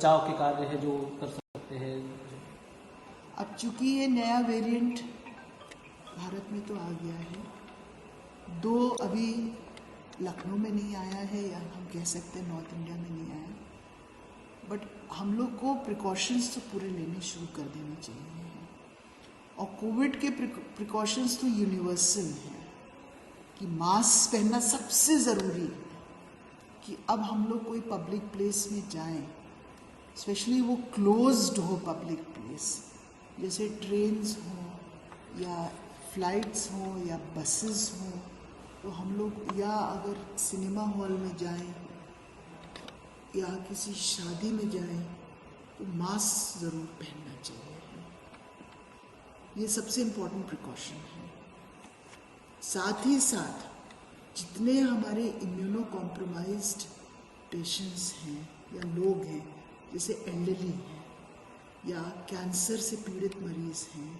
बचाव के कार्य है जो कर सकते हैं? अब चूंकि ये नया वेरिएंट भारत में तो आ गया है, 2 अभी लखनऊ में नहीं आया है, या हम कह सकते हैं नॉर्थ इंडिया में नहीं आया, बट हम लोग को प्रिकॉशंस तो पूरे लेने शुरू कर देने चाहिए। और कोविड के प्रिकॉशंस तो यूनिवर्सल हैं कि मास्क पहनना सबसे ज़रूरी है। कि अब हम लोग कोई पब्लिक प्लेस में जाएं, स्पेशली वो क्लोज्ड हो पब्लिक प्लेस, जैसे ट्रेन्स हो या फ्लाइट्स हो या बसेस हो, तो हम लोग, या अगर सिनेमा हॉल में जाएं या किसी शादी में जाएं, तो मास्क ज़रूर पहनना चाहिए। ये सबसे इम्पोर्टेंट प्रिकॉशन है। साथ ही साथ जितने हमारे इम्यूनो कॉम्प्रोमाइज्ड पेशेंट्स हैं या लोग हैं, जैसे एल्डरली हैं या कैंसर से पीड़ित मरीज़ हैं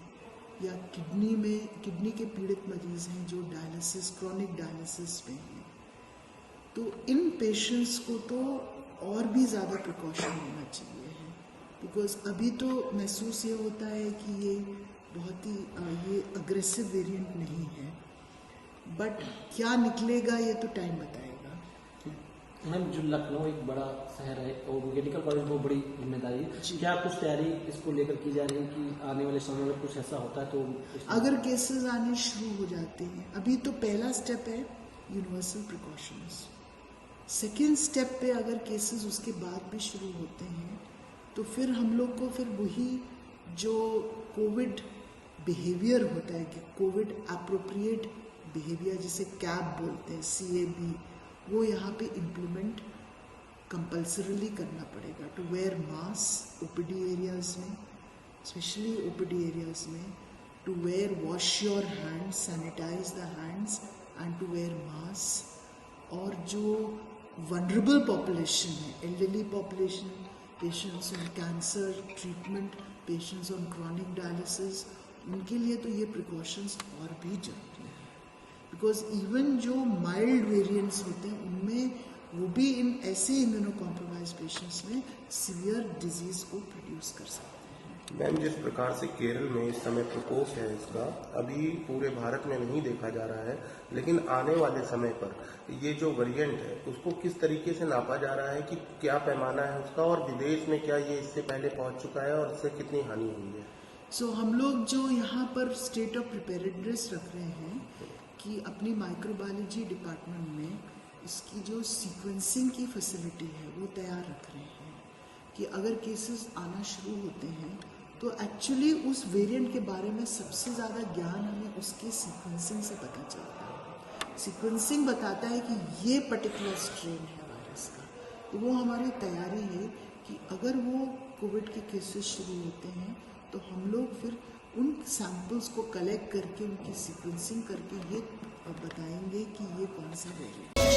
या किडनी के पीड़ित मरीज़ हैं जो डायलिसिस, क्रोनिक डायलिसिस पे हैं, तो इन पेशेंट्स को तो और भी ज़्यादा प्रिकॉशन लेना चाहिए है। बिकॉज अभी तो महसूस ये होता है कि ये बहुत ही ये अग्रेसिव वेरिएंट नहीं है, बट क्या निकलेगा ये तो टाइम बताएगा। मैम, जो लखनऊ एक बड़ा शहर है और मेडिकल कॉलेज बहुत बड़ी जिम्मेदारी है, क्या कुछ तैयारी इसको लेकर की जा रही है कि आने वाले समय में कुछ ऐसा होता है तो अगर केसेस आने शुरू हो जाते हैं, अभी तो पहला स्टेप है यूनिवर्सल प्रिकॉशंस, सेकेंड स्टेप पे अगर केसेस उसके बाद भी शुरू होते हैं तो फिर हम लोग को फिर वही जो कोविड बिहेवियर होता है कि कोविड एप्रोप्रिएट बिहेवियर जिसे कैब बोलते हैं, CAB, वो यहाँ पे इम्प्लीमेंट कंपल्सरीली करना पड़ेगा। To wear mask OPD areas में, स्पेशली OPD एरियाज़ में, to wear wash your hands, sanitize the hands and to wear mask. और जो वनरेबल पॉपुलेशन है, elderly population, patients on cancer treatment, patients on chronic dialysis, उनके लिए तो ये precautions और भी जरूरी है। बिकॉज इवन जो माइल्ड वेरिएंट्स होते हैं उनमें वो भी इन ऐसे इम्यूनो कॉम्प्रोमाइज पेशेंट्स में सीवियर डिजीज को प्रोड्यूस कर सकते हैं। मैम, जिस प्रकार से केरल में इस समय प्रकोप है इसका, अभी पूरे भारत में नहीं देखा जा रहा है, लेकिन आने वाले समय पर ये जो वेरिएंट है उसको किस तरीके से नापा जा रहा है कि क्या पैमाना है उसका, और विदेश में क्या ये इससे पहले पहुंच चुका है और इससे कितनी हानि हुई है? सो हम लोग जो यहाँ पर स्टेट ऑफ प्रिपेयर्डनेस रख रहे हैं कि अपनी माइक्रोबायोलॉजी डिपार्टमेंट में इसकी जो सीक्वेंसिंग की फैसिलिटी है वो तैयार रख रहे हैं कि अगर केसेस आना शुरू होते हैं तो एक्चुअली उस वेरिएंट के बारे में सबसे ज़्यादा ज्ञान हमें उसके सीक्वेंसिंग से पता चलता है। सीक्वेंसिंग बताता है कि ये पर्टिकुलर स्ट्रेन है वायरस का, तो वो हमारी तैयारी है कि अगर वो कोविड के केसेस शुरू होते हैं तो हम लोग फिर उन सैंपल्स को कलेक्ट करके उनकी सीक्वेंसिंग करके ये बताएंगे कि ये कौन सा वेरिएंट है।